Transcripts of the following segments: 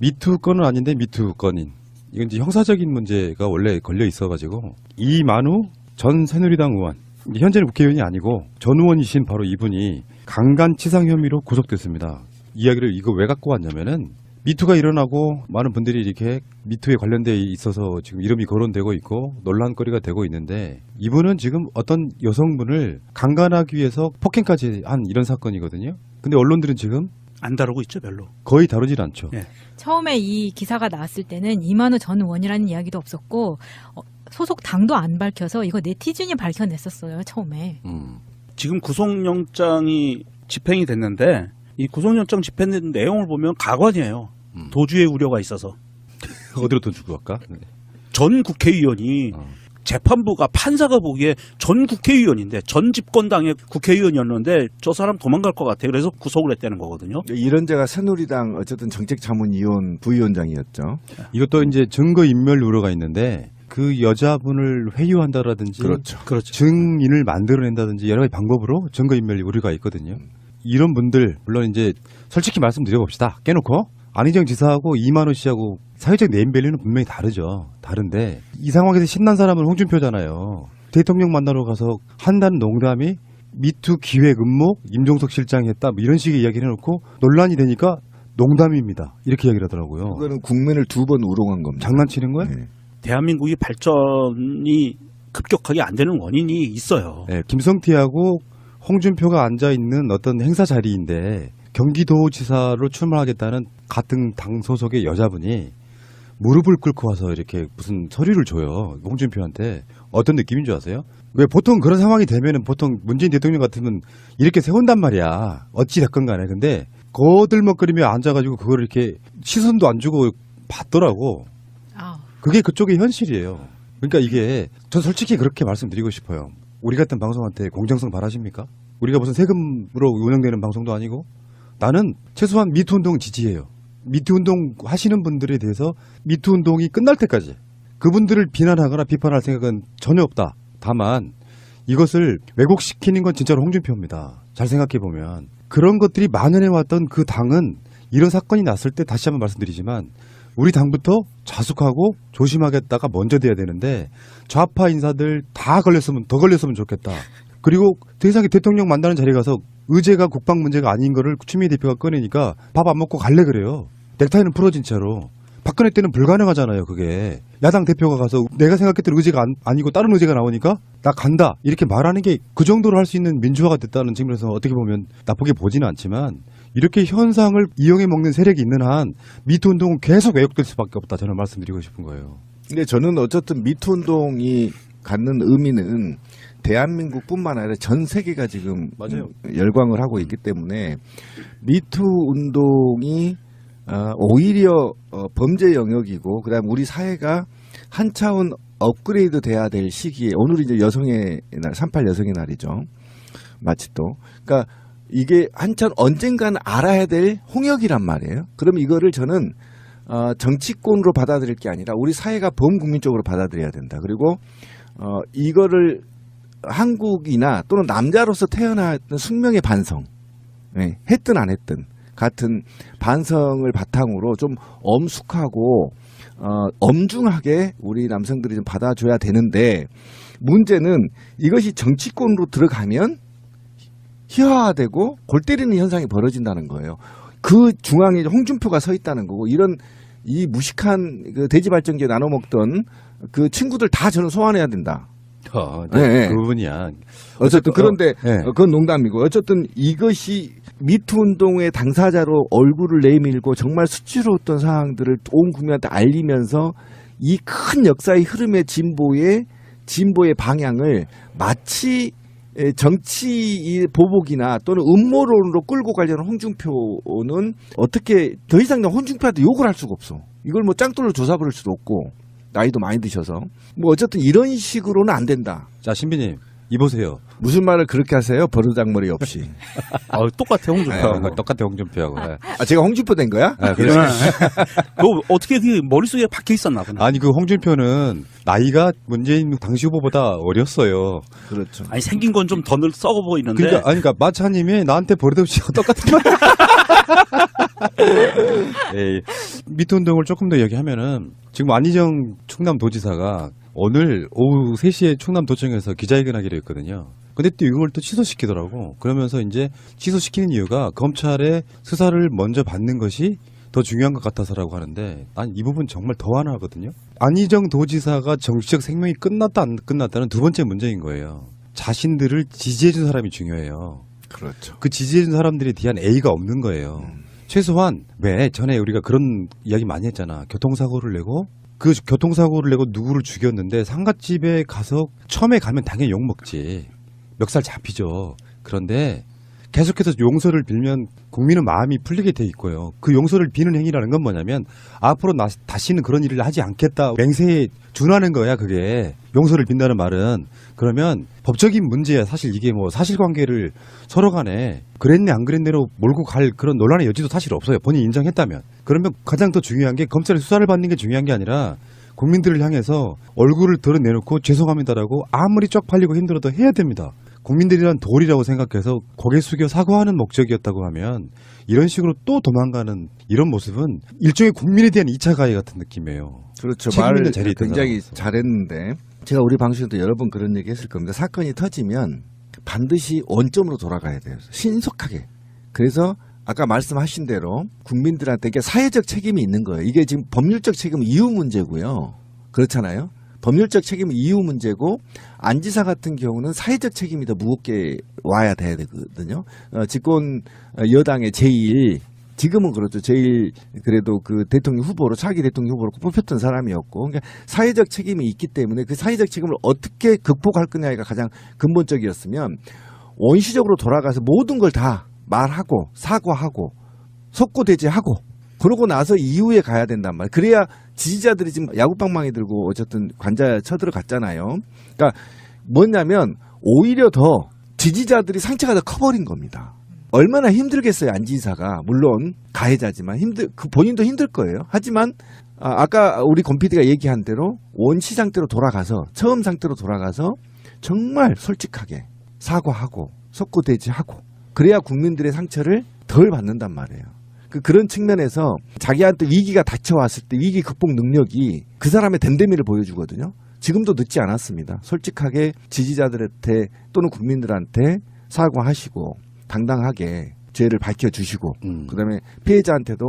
미투 건은 아닌데 미투 건인. 이건 이제 형사적인 문제가 원래 걸려 있어가지고 이만우 전 새누리당 의원, 현재는 국회의원이 아니고 전 의원이신 바로 이분이 강간치상 혐의로 구속됐습니다. 이야기를 이거 왜 갖고 왔냐면은 미투가 일어나고 많은 분들이 이렇게 미투에 관련돼 있어서 지금 이름이 거론되고 있고 논란거리가 되고 있는데 이분은 지금 어떤 여성분을 강간하기 위해서 폭행까지 한 이런 사건이거든요. 근데 언론들은 지금 안 다루고 있죠, 별로. 거의 다루질 않죠. 예. 처음에 이 기사가 나왔을 때는 이만우 전 의원이라는 이야기도 없었고 소속 당도 안 밝혀서 이거 네티즌이 밝혀냈었어요. 처음에. 지금 구속영장이 집행이 됐는데 이 구속영장 집행된 내용을 보면 가관이에요. 도주의 우려가 있어서. 어디로 돈 주고 갈까? 네. 전 국회의원이 재판부가 판사가 보기에 전 국회의원인데 전 집권당의 국회의원이었는데 저 사람 도망갈 것 같아. 그래서 구속을 했다는 거거든요. 이런재가 새누리당 어쨌든 정책자문위원 부위원장이었죠. 이것도 이제 증거인멸 우려가 있는데 그 여자분을 회유한다라든지 그렇죠. 증인을 만들어낸다든지 여러 가지 방법으로 증거인멸 우려가 있거든요. 이런 분들 물론 이제 솔직히 말씀드려봅시다. 깨놓고 안희정 지사하고 이만우 씨하고 사회적 네임밸류는 분명히 다르죠. 다른데 이 상황에서 신난 사람은 홍준표잖아요. 대통령 만나러 가서 한다는 농담이 미투 기획 음모 임종석 실장이 했다 뭐 이런 식의 이야기를 해놓고 논란이 되니까 농담입니다. 이렇게 이야기를 하더라고요. 그거는 국민을 두 번 우롱한 겁니다. 장난치는 거예요? 네. 대한민국이 발전이 급격하게 안 되는 원인이 있어요. 네, 김성태하고 홍준표가 앉아있는 어떤 행사 자리인데 경기도지사로 출마하겠다는 같은 당 소속의 여자분이 무릎을 꿇고 와서 이렇게 무슨 서류를 줘요. 홍준표한테. 어떤 느낌인 줄 아세요? 왜 보통 그런 상황이 되면은 보통 문재인 대통령 같으면 이렇게 세운단 말이야. 어찌 됐건 간에. 근데 거들먹거리며 앉아가지고 그걸 이렇게 시선도 안 주고 봤더라고. 그게 그쪽의 현실이에요. 그러니까 이게 전 솔직히 그렇게 말씀드리고 싶어요. 우리 같은 방송한테 공정성 바라십니까? 우리가 무슨 세금으로 운영되는 방송도 아니고 나는 최소한 미투 운동 지지해요. 미투 운동 하시는 분들에 대해서 미투 운동이 끝날 때까지 그분들을 비난하거나 비판할 생각은 전혀 없다. 다만 이것을 왜곡시키는 건 진짜로 홍준표입니다. 잘 생각해보면 그런 것들이 만연해왔던 그 당은 이런 사건이 났을 때 다시 한번 말씀드리지만 우리 당부터 자숙하고 조심하겠다가 먼저 돼야 되는데 좌파 인사들 다 걸렸으면 더 걸렸으면 좋겠다. 그리고 세상에 대통령 만나는 자리에 가서 의제가 국방 문제가 아닌 거를 추미애 대표가 꺼내니까 밥 안 먹고 갈래 그래요. 넥타이는 풀어진 채로. 박근혜 때는 불가능하잖아요. 그게. 야당 대표가 가서 내가 생각했던 의제가 아니고 다른 의제가 나오니까 나 간다. 이렇게 말하는 게 그 정도로 할 수 있는 민주화가 됐다는 측면에서 어떻게 보면 나쁘게 보지는 않지만 이렇게 현상을 이용해 먹는 세력이 있는 한 미투 운동은 계속 왜곡될 수밖에 없다. 저는 말씀드리고 싶은 거예요. 근데 저는 어쨌든 미투 운동이 갖는 의미는 대한민국뿐만 아니라 전 세계가 지금 맞아요. 열광을 하고 있기 때문에 미투 운동이 오히려 범죄 영역이고 그다음 우리 사회가 한 차원 업그레이드 돼야 될 시기에 오늘이 이제 여성의 날, 3.8 여성의 날이죠. 마치 또 그러니까 이게 한참 언젠가는 알아야 될 홍역이란 말이에요. 그럼 이거를 저는 정치권으로 받아들일 게 아니라 우리 사회가 범국민적으로 받아들여야 된다. 그리고 이거를 한국이나 또는 남자로서 태어났던 숙명의 반성, 네, 했든 안 했든 같은 반성을 바탕으로 좀 엄숙하고 엄중하게 우리 남성들이 좀 받아줘야 되는데 문제는 이것이 정치권으로 들어가면 희화화되고 골 때리는 현상이 벌어진다는 거예요. 그 중앙에 홍준표가 서 있다는 거고 이런 이 무식한 그 돼지발전기에 나눠 먹던 그 친구들 다 저는 소환해야 된다. 네. 그 부분이야. 어쨌든 그런데 네. 그건 농담이고 어쨌든 이것이 미투 운동의 당사자로 얼굴을 내밀고 정말 수치스러웠던 사항들을 온 국민한테 알리면서 이 큰 역사의 흐름의 진보의 방향을 마치 정치 보복이나 또는 음모론으로 끌고 가려는 홍준표는 어떻게 더 이상 홍준표한테 욕을 할 수가 없어. 이걸 뭐 짱돌로 조사 부를 수도 없고 나이도 많이 드셔서 뭐 어쨌든 이런 식으로는 안 된다. 자 신비님 이보세요. 무슨 말을 그렇게 하세요? 버르장머리 없이. 똑같아 홍준표. 똑같아 홍준표하고. 네. 제가 홍준표 된 거야? 그래서 너 어떻게 그 머릿속에 박혀 있었나 보네. 아니 그 홍준표는 나이가 문재인 당시 후보보다 어렸어요. 그렇죠. 아니 생긴 건 좀 더 썩어 보이는데. 그러니까 마차님이 나한테 버릇없이 똑같은 말. 예, 미투 운동을 조금 더 얘기하면은 지금 안희정 충남도지사가 오늘 오후 3시에 충남도청에서 기자회견하기로 했거든요. 근데 또 이걸 또 취소시키더라고. 그러면서 이제 취소시키는 이유가 검찰의 수사를 먼저 받는 것이 더 중요한 것 같아서라고 하는데, 아니 이 부분 정말 더 하나거든요. 안희정 도지사가 정치적 생명이 끝났다 안 끝났다는 두 번째 문제인 거예요. 자신들을 지지해준 사람이 중요해요. 그렇죠. 그 지지해준 사람들에 대한 A가 없는 거예요. 최소한 왜 전에 우리가 그런 이야기 많이 했잖아. 교통사고를 내고 그 교통사고를 내고 누구를 죽였는데 상갓집에 가서 처음에 가면 당연히 욕먹지. 멱살 잡히죠. 그런데 계속해서 용서를 빌면 국민은 마음이 풀리게 돼 있고요. 그 용서를 비는 행위라는 건 뭐냐면 앞으로 다시는 그런 일을 하지 않겠다 맹세에 준하는 거야. 그게 용서를 빈다는 말은. 그러면 법적인 문제야. 사실 이게 뭐 사실관계를 서로 간에 그랬네 안 그랬네로 몰고 갈 그런 논란의 여지도 사실 없어요. 본인이 인정했다면. 그러면 가장 더 중요한 게 검찰의 수사를 받는 게 중요한 게 아니라 국민들을 향해서 얼굴을 드러내놓고 죄송합니다라고 아무리 쪽팔리고 힘들어도 해야 됩니다. 국민들이란 도리라고 생각해서 고개 숙여 사과하는 목적이었다고 하면 이런 식으로 또 도망가는 이런 모습은 일종의 국민에 대한 2차 가해 같은 느낌이에요. 그렇죠. 책임 있는 말을 자리에 있던 굉장히 사람으로서. 잘했는데 제가 우리 방송에도 여러 번 그런 얘기 했을 겁니다. 사건이 터지면 반드시 원점으로 돌아가야 돼요. 신속하게. 그래서 아까 말씀하신 대로 국민들한테 이게 사회적 책임이 있는 거예요. 이게 지금 법률적 책임은 이후 문제고요. 그렇잖아요. 법률적 책임은 이후 문제고 안 지사 같은 경우는 사회적 책임이 더 무겁게 와야 돼야 되거든요. 집권 여당의 제1 지금은 그렇죠. 제일 그래도 그 대통령 후보로 차기 대통령 후보로 뽑혔던 사람이었고 그러니까 사회적 책임이 있기 때문에 그 사회적 책임을 어떻게 극복할 거냐가 가장 근본적이었으면 원시적으로 돌아가서 모든 걸 다 말하고 사과하고 속고대죄하고 그러고 나서 이후에 가야 된단 말이에요. 그래야 지지자들이 지금 야구방망이 들고 어쨌든 관자 쳐들어갔잖아요. 그러니까 뭐냐면 오히려 더 지지자들이 상처가 더 커버린 겁니다. 얼마나 힘들겠어요, 안 지사가. 물론 가해자지만 그 본인도 힘들 거예요. 하지만 아까 우리 권 PD가 얘기한 대로 원시 상태로 돌아가서 처음 상태로 돌아가서 정말 솔직하게 사과하고 속고대죄하고 그래야 국민들의 상처를 덜 받는단 말이에요. 그런 측면에서 자기한테 위기가 닥쳐왔을 때 위기 극복 능력이 그 사람의 댐댐이를 보여주거든요. 지금도 늦지 않았습니다. 솔직하게 지지자들한테 또는 국민들한테 사과하시고 당당하게 죄를 밝혀주시고 그다음에 피해자한테도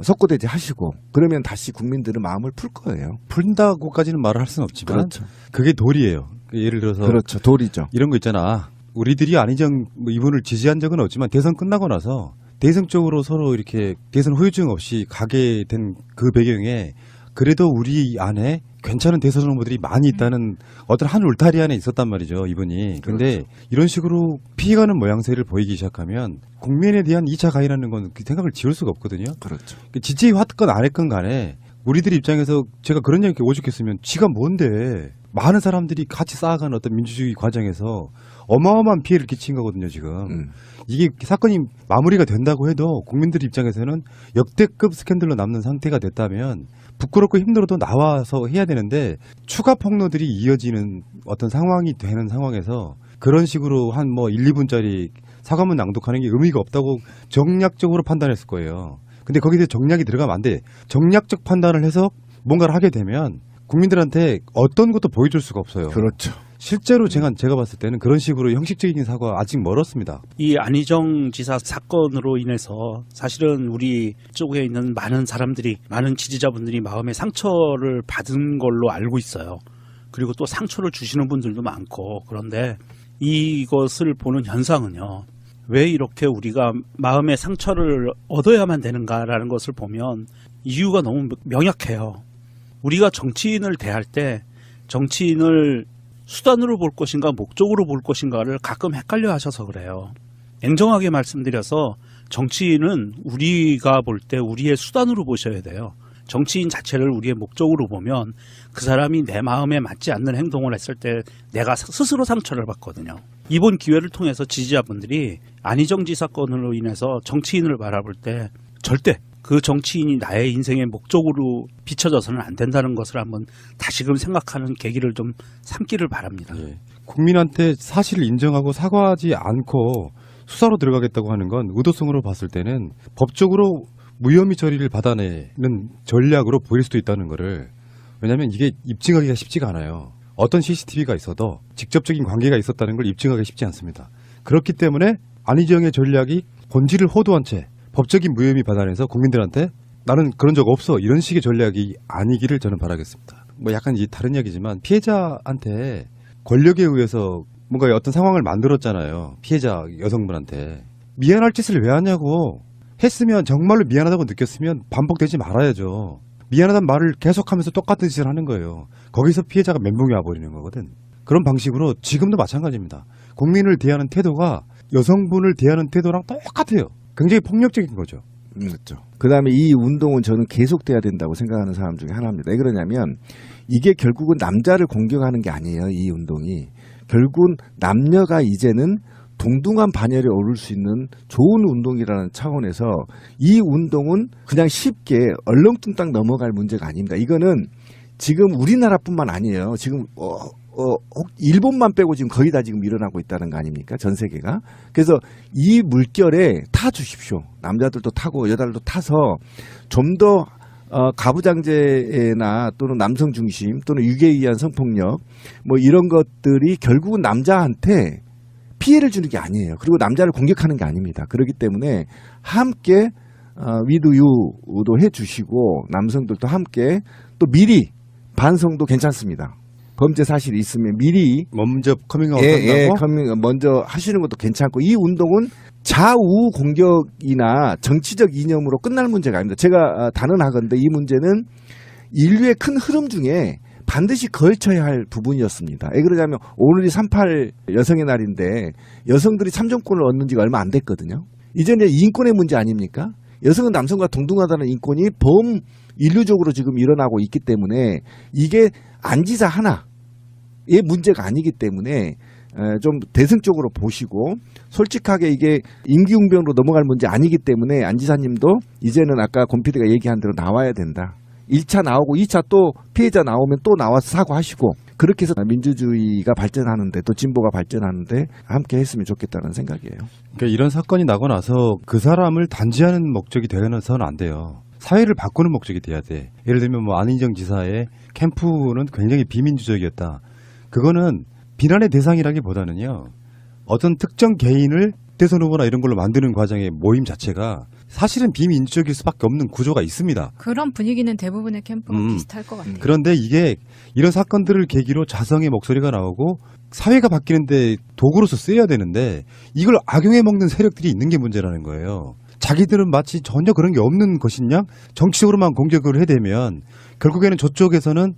속고대죄 하시고 그러면 다시 국민들은 마음을 풀 거예요. 푼다고까지는 말을 할 수는 없지만 그렇죠. 그게 도리예요. 예를 들어서 그렇죠. 도리죠. 이런 거 있잖아. 우리들이 안희정 이분을 지지한 적은 없지만 대선 끝나고 나서 대선 쪽으로 서로 이렇게 대선 후유증 없이 가게 된 그 배경에 그래도 우리 안에 괜찮은 대선 후보들이 많이 있다는 어떤 한 울타리 안에 있었단 말이죠, 이분이. 근데 그렇죠. 이런 식으로 피해가는 모양새를 보이기 시작하면 국민에 대한 2차 가해라는 건 그 생각을 지울 수가 없거든요. 그렇죠. 지지에 왔건 안 했건 간에 우리들 입장에서 제가 그런 얘기 오죽했으면 지가 뭔데 많은 사람들이 같이 쌓아가는 어떤 민주주의 과정에서 어마어마한 피해를 끼친 거거든요, 지금. 이게 사건이 마무리가 된다고 해도 국민들 입장에서는 역대급 스캔들로 남는 상태가 됐다면 부끄럽고 힘들어도 나와서 해야 되는데 추가 폭로들이 이어지는 어떤 상황이 되는 상황에서 그런 식으로 한 뭐 1, 2분짜리 사과문 낭독하는 게 의미가 없다고 정략적으로 판단했을 거예요. 근데 거기에 대해 정략이 들어가면 안 돼. 정략적 판단을 해서 뭔가를 하게 되면 국민들한테 어떤 것도 보여줄 수가 없어요. 그렇죠. 실제로 제가 봤을 때는 그런 식으로 형식적인 사과 아직 멀었습니다. 이 안희정 지사 사건으로 인해서 사실은 우리 쪽에 있는 많은 사람들이 많은 지지자분들이 마음의 상처를 받은 걸로 알고 있어요. 그리고 또 상처를 주시는 분들도 많고 그런데 이것을 보는 현상은요. 왜 이렇게 우리가 마음의 상처를 얻어야만 되는가라는 것을 보면 이유가 너무 명확해요. 우리가 정치인을 대할 때 정치인을 수단으로 볼 것인가 목적으로 볼 것인가를 가끔 헷갈려 하셔서 그래요. 냉정하게 말씀드려서 정치인은 우리가 볼 때 우리의 수단으로 보셔야 돼요. 정치인 자체를 우리의 목적으로 보면 그 사람이 내 마음에 맞지 않는 행동을 했을 때 내가 스스로 상처를 받거든요. 이번 기회를 통해서 지지자분들이 안희정 지사 건으로 인해서 정치인을 바라볼 때 절대 그 정치인이 나의 인생의 목적으로 비춰져서는 안 된다는 것을 한번 다시금 생각하는 계기를 좀 삼기를 바랍니다. 예. 국민한테 사실을 인정하고 사과하지 않고 수사로 들어가겠다고 하는 건 의도성으로 봤을 때는 법적으로 무혐의 처리를 받아내는 전략으로 보일 수도 있다는 거를, 왜냐하면 이게 입증하기가 쉽지가 않아요. 어떤 CCTV가 있어도 직접적인 관계가 있었다는 걸 입증하기 쉽지 않습니다. 그렇기 때문에 안희정의 전략이 본질을 호도한 채 법적인 무혐의 받아내서 국민들한테 나는 그런 적 없어, 이런 식의 전략이 아니기를 저는 바라겠습니다. 뭐 약간 이 다른 이야기지만 피해자한테 권력에 의해서 뭔가 어떤 상황을 만들었잖아요. 피해자 여성분한테. 미안할 짓을 왜 하냐고. 했으면 정말로 미안하다고 느꼈으면 반복되지 말아야죠. 미안하다는 말을 계속하면서 똑같은 짓을 하는 거예요. 거기서 피해자가 멘붕이 와버리는 거거든. 그런 방식으로 지금도 마찬가지입니다. 국민을 대하는 태도가 여성분을 대하는 태도랑 똑같아요. 굉장히 폭력적인 거죠. 그렇죠. 그 다음에 이 운동은 저는 계속돼야 된다고 생각하는 사람 중에 하나입니다. 왜 그러냐면 이게 결국은 남자를 공격하는 게 아니에요. 이 운동이. 결국은 남녀가 이제는 동등한 반열에 오를 수 있는 좋은 운동이라는 차원에서 이 운동은 그냥 쉽게 얼렁뚱땅 넘어갈 문제가 아닙니다. 이거는 지금 우리나라뿐만 아니에요. 지금 일본만 빼고 지금 거의 다 지금 일어나고 있다는 거 아닙니까? 전 세계가. 그래서 이 물결에 타 주십시오. 남자들도 타고 여자들도 타서 좀 더 가부장제나 또는 남성 중심 또는 유괴에 의한 성폭력 뭐 이런 것들이 결국은 남자한테 피해를 주는 게 아니에요. 그리고 남자를 공격하는 게 아닙니다. 그렇기 때문에 함께 위드유도 해주시고 남성들도 함께 또 미리 반성도 괜찮습니다. 범죄 사실이 있으면 미리 먼저 커밍아웃 한다고? 먼저 하시는 것도 괜찮고 이 운동은 좌우 공격이나 정치적 이념으로 끝날 문제가 아닙니다. 제가 단언하건대 이 문제는 인류의 큰 흐름 중에 반드시 걸쳐야 할 부분이었습니다. 왜 그러냐면 오늘이 3.8 여성의 날인데 여성들이 참정권을 얻는 지가 얼마 안 됐거든요. 이제는 인권의 문제 아닙니까? 여성은 남성과 동등하다는 인권이 인류적으로 지금 일어나고 있기 때문에 이게 안지사 하나의 문제가 아니기 때문에 좀 대승적으로 보시고 솔직하게 이게 임기응변으로 넘어갈 문제 아니기 때문에 안지사님도 이제는 아까 곰피디가 얘기한 대로 나와야 된다. 1차 나오고 2차 또 피해자 나오면 또 나와서 사과하시고 그렇게 해서 민주주의가 발전하는데 또 진보가 발전하는데 함께 했으면 좋겠다는 생각이에요. 그러니까 이런 사건이 나고 나서 그 사람을 단죄하는 목적이 되어서는 안 돼요. 사회를 바꾸는 목적이 돼야 돼. 예를 들면 뭐 안희정 지사의 캠프는 굉장히 비민주적이었다. 그거는 비난의 대상이라기보다는요. 어떤 특정 개인을 대선 후보나 이런 걸로 만드는 과정의 모임 자체가 사실은 비민주적일 수밖에 없는 구조가 있습니다. 그런 분위기는 대부분의 캠프가 비슷할 것 같아요. 그런데 이게 이런 사건들을 계기로 자성의 목소리가 나오고 사회가 바뀌는데 도구로서 쓰여야 되는데 이걸 악용해 먹는 세력들이 있는 게 문제라는 거예요. 자기들은 마치 전혀 그런 게 없는 것인 양 정치적으로만 공격을 해대면 결국에는 저쪽에서는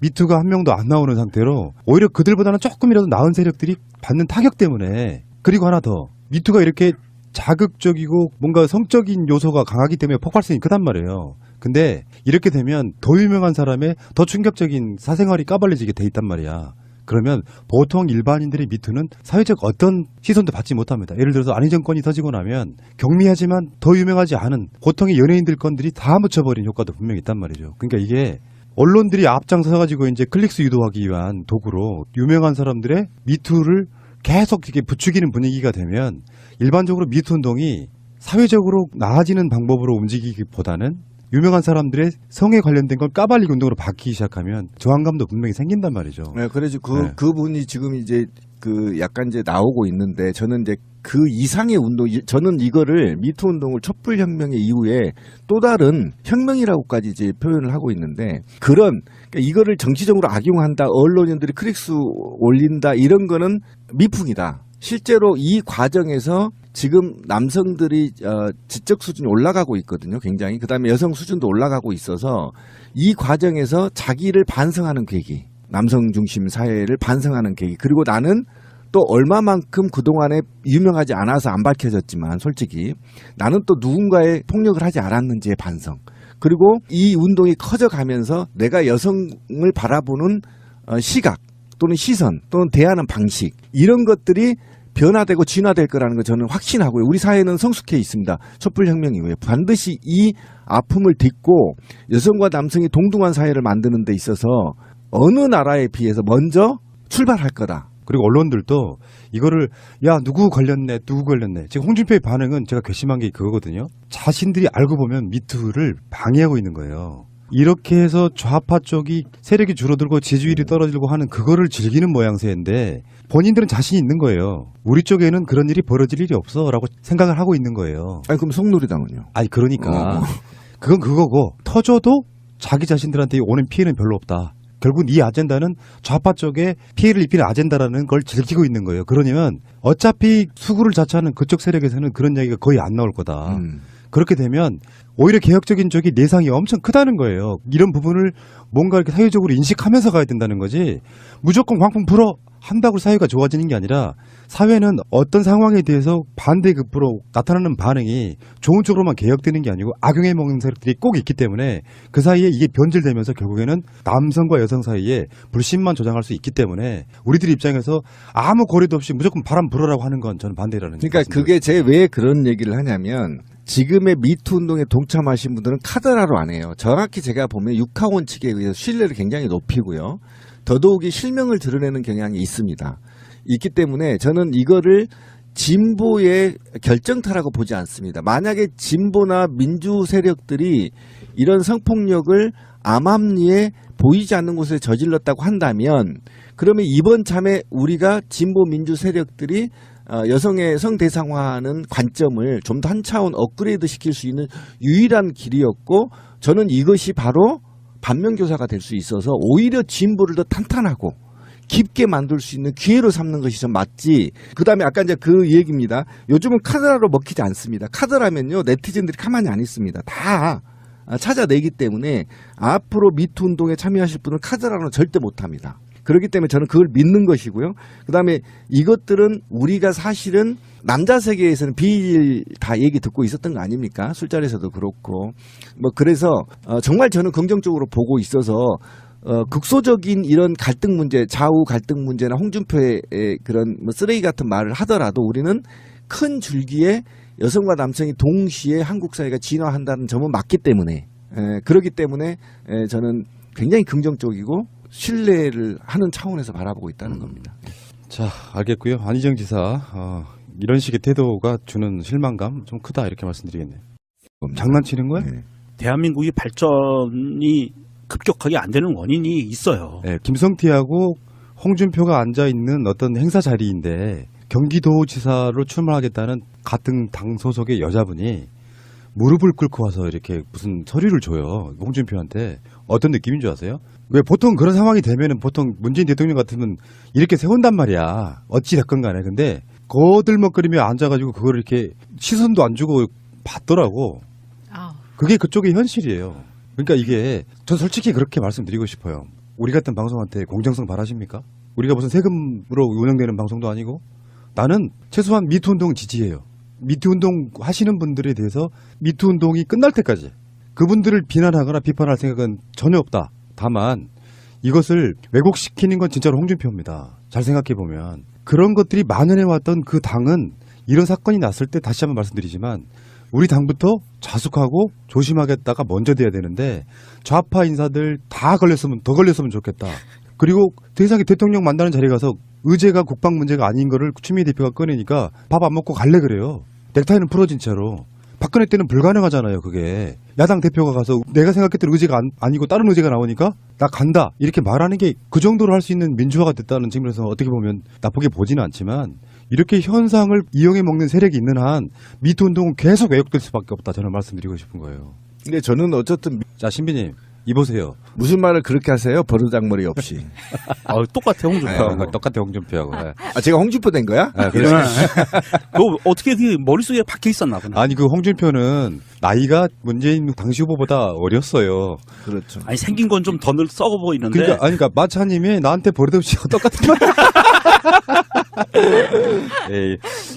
미투가 한 명도 안 나오는 상태로 오히려 그들보다는 조금이라도 나은 세력들이 받는 타격 때문에 그리고 하나 더 미투가 이렇게 자극적이고 뭔가 성적인 요소가 강하기 때문에 폭발성이 크단 말이에요. 근데 이렇게 되면 더 유명한 사람의 더 충격적인 사생활이 까발려지게 돼 있단 말이야. 그러면 보통 일반인들의 미투는 사회적 어떤 시선도 받지 못합니다. 예를 들어서 안희정 건이 터지고 나면 경미하지만 더 유명하지 않은 보통의 연예인들 건들이 다 묻혀버린 효과도 분명히 있단 말이죠. 그러니까 이게 언론들이 앞장서가지고 이제 클릭수 유도하기 위한 도구로 유명한 사람들의 미투를 계속 이렇게 부추기는 분위기가 되면 일반적으로 미투 운동이 사회적으로 나아지는 방법으로 움직이기보다는 유명한 사람들의 성에 관련된 걸 까발리기 운동으로 바뀌기 시작하면 저항감도 분명히 생긴단 말이죠. 네, 그래서 그분이 지금 이제 약간 이제 나오고 있는데 저는 이제 그 이상의 운동, 저는 이거를 미투 운동을 촛불혁명의 이후에 또 다른 혁명이라고까지 이제 표현을 하고 있는데 그러니까 이거를 정치적으로 악용한다, 언론인들이 클릭수 올린다 이런 거는 미풍이다. 실제로 이 과정에서 지금 남성들이 지적 수준이 올라가고 있거든요. 굉장히. 그다음에 여성 수준도 올라가고 있어서 이 과정에서 자기를 반성하는 계기, 남성 중심 사회를 반성하는 계기. 그리고 나는 또 얼마만큼 그동안에 유명하지 않아서 안 밝혀졌지만 솔직히 나는 또 누군가의 폭력을 하지 않았는지의 반성. 그리고 이 운동이 커져가면서 내가 여성을 바라보는 시각 또는 시선 또는 대하는 방식 이런 것들이 변화되고 진화될 거라는 거 저는 확신하고요. 우리 사회는 성숙해 있습니다. 촛불혁명 이후에 반드시 이 아픔을 딛고 여성과 남성이 동등한 사회를 만드는 데 있어서 어느 나라에 비해서 먼저 출발할 거다. 그리고 언론들도 이거를 야 누구 걸렸네 지금 홍준표의 반응은 제가 괘씸한 게 그거거든요. 자신들이 알고 보면 미투를 방해하고 있는 거예요. 이렇게 해서 좌파 쪽이 세력이 줄어들고 지지율이 떨어지고 하는 그거를 즐기는 모양새인데 본인들은 자신이 있는 거예요. 우리 쪽에는 그런 일이 벌어질 일이 없어라고 생각을 하고 있는 거예요. 아니 그럼 송누리당은요? 아니 그러니까 그건 그거고 터져도 자기 자신들한테 오는 피해는 별로 없다. 결국 이 아젠다는 좌파 쪽에 피해를 입히는 아젠다라는 걸 즐기고 있는 거예요. 그러면 어차피 수구를 자처하는 그쪽 세력에서는 그런 얘기가 거의 안 나올 거다. 그렇게 되면 오히려 개혁적인 쪽이 내상이 엄청 크다는 거예요. 이런 부분을 뭔가 이렇게 사회적으로 인식하면서 가야 된다는 거지. 무조건 광풍 불어 한다고 사회가 좋아지는 게 아니라 사회는 어떤 상황에 대해서 반대급부로 나타나는 반응이 좋은 쪽으로만 개혁되는 게 아니고 악용해 먹는 세력들이 꼭 있기 때문에 그 사이에 이게 변질되면서 결국에는 남성과 여성 사이에 불신만 조장할 수 있기 때문에 우리들 입장에서 아무 고려도 없이 무조건 바람 불어라고 하는 건 저는 반대라는 그러니까 말씀드려요. 그게 제 왜 그런 얘기를 하냐면 지금의 미투 운동에 동참하신 분들은 카더라로 안 해요. 정확히 제가 보면 육하원 측에 의해서 신뢰를 굉장히 높이고요. 더더욱이 실명을 드러내는 경향이 있습니다. 있기 때문에 저는 이거를 진보의 결정타라고 보지 않습니다. 만약에 진보나 민주 세력들이 이런 성폭력을 암암리에 보이지 않는 곳에 저질렀다고 한다면 그러면 이번 참에 우리가 진보 민주 세력들이 여성의 성대상화하는 관점을 좀 더 한 차원 업그레이드 시킬 수 있는 유일한 길이었고 저는 이것이 바로 반면교사가 될 수 있어서 오히려 진보를 더 탄탄하고 깊게 만들 수 있는 기회로 삼는 것이 좀 맞지. 그 다음에 아까 이제 그 얘기입니다. 요즘은 카드라로 먹히지 않습니다. 카드라면요 네티즌들이 가만히 안 있습니다. 다 찾아내기 때문에 앞으로 미투 운동에 참여하실 분은 카드라로는 절대 못합니다. 그렇기 때문에 저는 그걸 믿는 것이고요. 그 다음에 이것들은 우리가 사실은 남자 세계에서는 비일 다 얘기 듣고 있었던 거 아닙니까? 술자리에서도 그렇고. 뭐 그래서 정말 저는 긍정적으로 보고 있어서 극소적인 이런 갈등 문제, 좌우 갈등 문제나 홍준표의 그런 뭐 쓰레기 같은 말을 하더라도 우리는 큰 줄기에 여성과 남성이 동시에 한국 사회가 진화한다는 점은 맞기 때문에 그렇기 때문에 저는 굉장히 긍정적이고 신뢰를 하는 차원에서 바라보고 있다는 겁니다. 자, 알겠고요. 안희정 지사 이런 식의 태도가 주는 실망감 좀 크다 이렇게 말씀드리겠네요. 장난치는 거야? 네. 대한민국의 발전이 급격하게 안 되는 원인이 있어요. 네, 김성태하고 홍준표가 앉아 있는 어떤 행사 자리인데 경기도지사로 출마하겠다는 같은 당 소속의 여자분이 무릎을 꿇고 와서 이렇게 무슨 서류를 줘요. 홍준표한테. 어떤 느낌인 줄 아세요? 왜 보통 그런 상황이 되면은 보통 문재인 대통령 같으면 이렇게 세운단 말이야. 어찌 됐건 간에. 근데 거들먹거리며 앉아가지고 그걸 이렇게 시선도 안 주고 봤더라고. 그게 그쪽의 현실이에요. 그러니까 이게 전 솔직히 그렇게 말씀드리고 싶어요. 우리 같은 방송한테 공정성 바라십니까? 우리가 무슨 세금으로 운영되는 방송도 아니고 나는 최소한 미투 운동 지지해요. 미투 운동 하시는 분들에 대해서 미투 운동이 끝날 때까지 그분들을 비난하거나 비판할 생각은 전혀 없다. 다만 이것을 왜곡시키는 건 진짜로 홍준표입니다. 잘 생각해 보면 그런 것들이 만연해왔던 그 당은 이런 사건이 났을 때 다시 한번 말씀드리지만 우리 당부터 자숙하고 조심하겠다가 먼저 돼야 되는데 좌파 인사들 다 걸렸으면 더 걸렸으면 좋겠다. 그리고 세상에 대통령 만나는 자리에 가서 의제가 국방 문제가 아닌 거를 추미애 대표가 꺼내니까 밥 안 먹고 갈래 그래요. 넥타이는 풀어진 채로. 박근혜 때는 불가능하잖아요, 그게. 야당 대표가 가서 내가 생각했던 의제가 아니고 다른 의제가 나오니까 나 간다. 이렇게 말하는 게 그 정도로 할 수 있는 민주화가 됐다는 측면에서 어떻게 보면 나쁘게 보지는 않지만 이렇게 현상을 이용해 먹는 세력이 있는 한 미투 운동은 계속 왜곡될 수밖에 없다. 저는 말씀드리고 싶은 거예요. 근데 저는 어쨌든 자, 신비님. 이보세요. 무슨 말을 그렇게 하세요? 버르장머리 없이. 똑같아 홍준표. 똑같아 홍준표하고. 네. 제가 홍준표 된 거야? 그래서 그거 어떻게 그 머릿속에 박혀 있었나 보네. 아니 그 홍준표는 나이가 문재인 당시 후보보다 어렸어요. 그렇죠. 아니 생긴 건 좀 더 썩어 보이는데. 그러니까 마차님이 나한테 버릇없이 똑같은 말.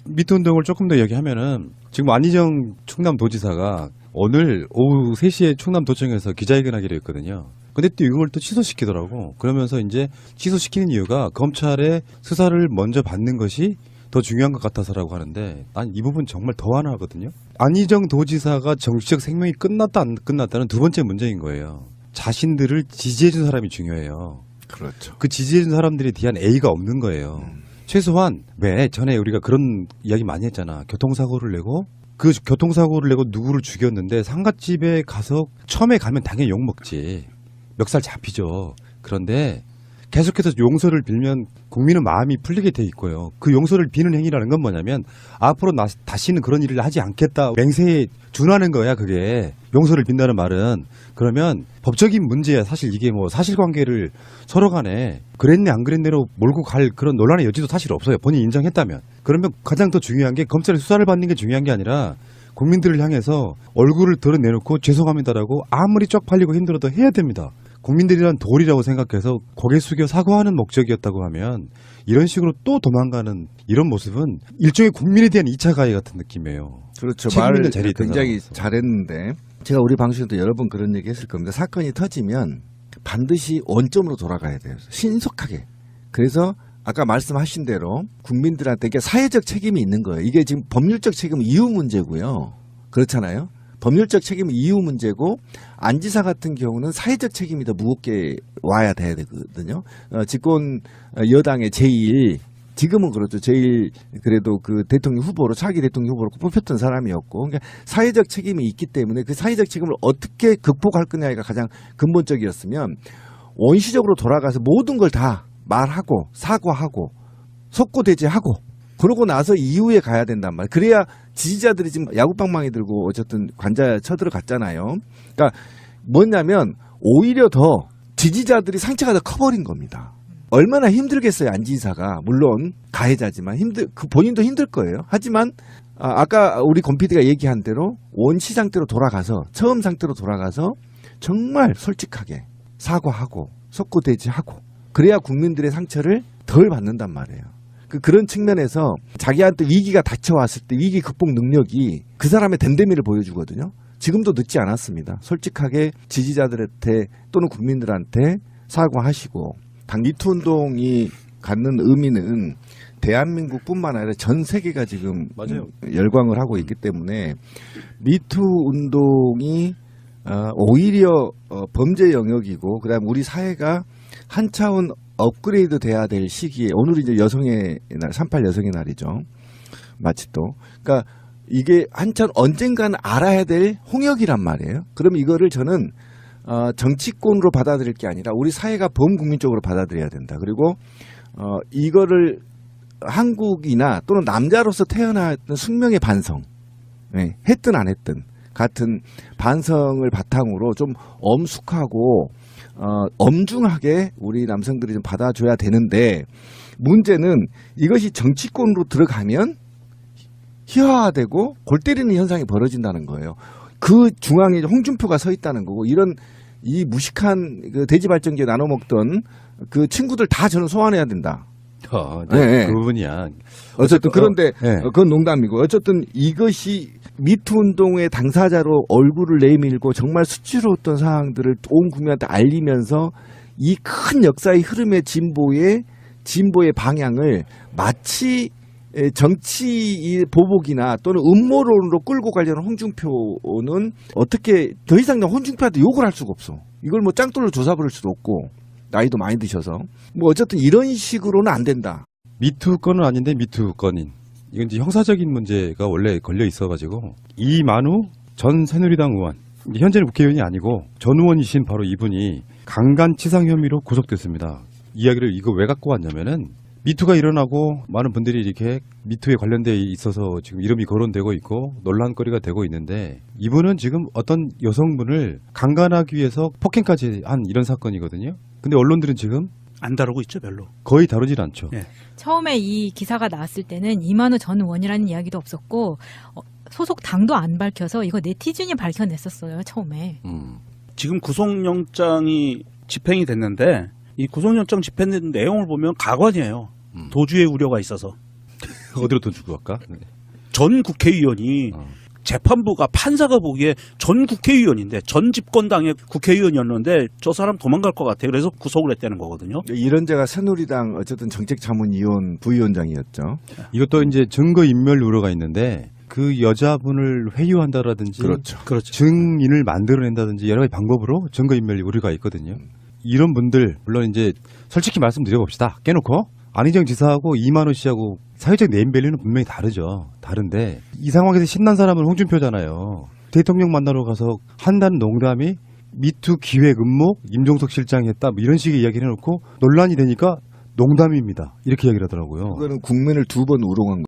미투 운동을 조금 더 얘기하면은 지금 안희정 충남도지사가 오늘 오후 3시에 충남도청에서 기자회견하기로 했거든요. 근데 또 이걸 또 취소시키더라고. 그러면서 이제 취소시키는 이유가 검찰의 수사를 먼저 받는 것이 더 중요한 것 같아서라고 하는데 난 이 부분 정말 더 화나거든요. 안희정 도지사가 정치적 생명이 끝났다 안 끝났다는 두 번째 문제인 거예요. 자신들을 지지해준 사람이 중요해요. 그렇죠. 그 지지해준 사람들에 대한 A가 없는 거예요. 최소한 왜 전에 우리가 그런 이야기 많이 했잖아. 교통사고를 내고 그 교통사고를 내고 누구를 죽였는데 상갓집에 가서 처음에 가면 당연히 욕먹지. 멱살 잡히죠. 그런데 계속해서 용서를 빌면 국민은 마음이 풀리게 돼 있고요. 그 용서를 비는 행위라는 건 뭐냐면 앞으로 다시는 그런 일을 하지 않겠다 맹세에 준하는 거야. 그게 용서를 빈다는 말은. 그러면 법적인 문제야. 사실 이게 뭐 사실관계를 서로 간에 그랬네 안 그랬네로 몰고 갈 그런 논란의 여지도 사실 없어요. 본인이 인정했다면. 그러면 가장 더 중요한 게 검찰의 수사를 받는 게 중요한 게 아니라 국민들을 향해서 얼굴을 드러내놓고 죄송합니다라고 아무리 쪽팔리고 힘들어도 해야 됩니다. 국민들이란 도리라고 생각해서 고개 숙여 사과하는 목적이었다고 하면 이런 식으로 또 도망가는 이런 모습은 일종의 국민에 대한 2차 가해 같은 느낌이에요. 그렇죠. 책임 말을 있는 자리에 있던 굉장히 사람으로서. 잘했는데 제가 우리 방송에도 여러 번 그런 얘기 했을 겁니다. 사건이 터지면 반드시 원점으로 돌아가야 돼요. 신속하게. 그래서 아까 말씀하신 대로 국민들한테 이게 사회적 책임이 있는 거예요. 이게 지금 법률적 책임은 이유 문제고요. 그렇잖아요. 법률적 책임은 이유 문제고 안지사 같은 경우는 사회적 책임이 더 무겁게 와야 돼야 되거든요. 집권 여당의 제1 지금은 그렇죠. 제일 그래도 그 대통령 후보로 차기 대통령 후보로 뽑혔던 사람이었고 그러니까 사회적 책임이 있기 때문에 그 사회적 책임을 어떻게 극복할 거냐가 가장 근본적이었으면 원시적으로 돌아가서 모든 걸 다 말하고 사과하고 속고대죄하고 그러고 나서 이후에 가야 된단 말이에요. 그래야 지지자들이 지금 야구방망이 들고 어쨌든 관자 쳐들어갔잖아요. 그러니까 뭐냐면 오히려 더 지지자들이 상처가 더 커버린 겁니다. 얼마나 힘들겠어요, 안지사가. 물론 가해자지만 그 본인도 힘들 거예요. 하지만 아까 우리 권 PD가 얘기한 대로 원시 상태로 돌아가서 처음 상태로 돌아가서 정말 솔직하게 사과하고 속고대죄하고 그래야 국민들의 상처를 덜 받는단 말이에요. 그런 측면에서 자기한테 위기가 닥쳐왔을 때 위기 극복 능력이 그 사람의 댐댐이를 보여주거든요. 지금도 늦지 않았습니다. 솔직하게 지지자들한테 또는 국민들한테 사과하시고 당 미투 운동이 갖는 의미는 대한민국뿐만 아니라 전 세계가 지금 맞아요. 열광을 하고 있기 때문에 미투 운동이 오히려 범죄 영역이고 그다음 우리 사회가 한 차원 업그레이드 돼야 될 시기에 오늘이 이제 여성의 날, 3.8 여성의 날이죠. 마치 또. 그러니까 이게 한참 언젠가는 알아야 될 홍역이란 말이에요. 그럼 이거를 저는 정치권으로 받아들일 게 아니라 우리 사회가 범국민적으로 받아들여야 된다. 그리고 이거를 한국이나 또는 남자로서 태어났던 숙명의 반성, 네, 했든 안 했든 같은 반성을 바탕으로 좀 엄숙하고 엄중하게 우리 남성들이 좀 받아줘야 되는데 문제는 이것이 정치권으로 들어가면 희화화되고 골 때리는 현상이 벌어진다는 거예요. 그 중앙에 홍준표가 서 있다는 거고 이런 이 무식한 그 돼지발전기에 나눠 먹던 그 친구들 다 저는 소환해야 된다. 네. 그 부분이야. 어쨌든 그런데 네. 그건 농담이고 어쨌든 이것이 미투 운동의 당사자로 얼굴을 내밀고 정말 수치스러웠던 사항들을 온 국민한테 알리면서 이 큰 역사의 흐름의 진보의 방향을 마치 정치 보복이나 또는 음모론으로 끌고 가려는 홍준표는 어떻게 더 이상 홍준표한테 욕을 할 수가 없어. 이걸 뭐 짱돌로 조사 부를 수도 없고 나이도 많이 드셔서 뭐 어쨌든 이런 식으로는 안 된다. 미투 건은 아닌데 미투 건인. 이건 이제 형사적인 문제가 원래 걸려 있어가지고 이만우 전 새누리당 의원 현재는 국회의원이 아니고 전 의원이신 바로 이분이 강간치상 혐의로 구속됐습니다. 이야기를 이거 왜 갖고 왔냐면은 미투가 일어나고 많은 분들이 이렇게 미투에 관련돼 있어서 지금 이름이 거론되고 있고 논란거리가 되고 있는데 이분은 지금 어떤 여성분을 강간하기 위해서 폭행까지 한 이런 사건이거든요. 근데 언론들은 지금 안 다루고 있죠, 별로. 거의 다루질 않죠. 예. 처음에 이 기사가 나왔을 때는 이만우 전 의원이라는 이야기도 없었고 소속 당도 안 밝혀서 이거 네티즌이 밝혀냈었어요. 처음에. 지금 구속영장이 집행이 됐는데 이 구속영장 집행된 내용을 보면 가관이에요. 도주의 우려가 있어서. 어디로 돈 주고 갈까? 네. 전 국회의원이 재판부가 판사가 보기에 전 국회의원인데 전 집권당의 국회의원이었는데 저 사람 도망갈 것 같아요. 그래서 구속을 했다는 거거든요. 이런제가 새누리당 어쨌든 정책자문위원 부위원장이었죠. 이것도 이제 증거인멸 우려가 있는데 그 여자분을 회유한다라든지 그렇죠. 그렇죠. 증인을 만들어낸다든지 여러 가지 방법으로 증거인멸 우려가 있거든요. 이런 분들 물론 이제 솔직히 말씀드려봅시다. 깨놓고 안희정 지사하고 이만호 씨하고 사회적 네임밸류는 분명히 다르죠. 다른데 이 상황에서 신난 사람은 홍준표잖아요. 대통령 만나러 가서 한다는 농담이 미투 기획 음모 임종석 실장이 했다 뭐 이런 식의 이야기를 해놓고 논란이 되니까 농담입니다. 이렇게 이야기를 하더라고요. 그거는 국민을 두 번 우롱한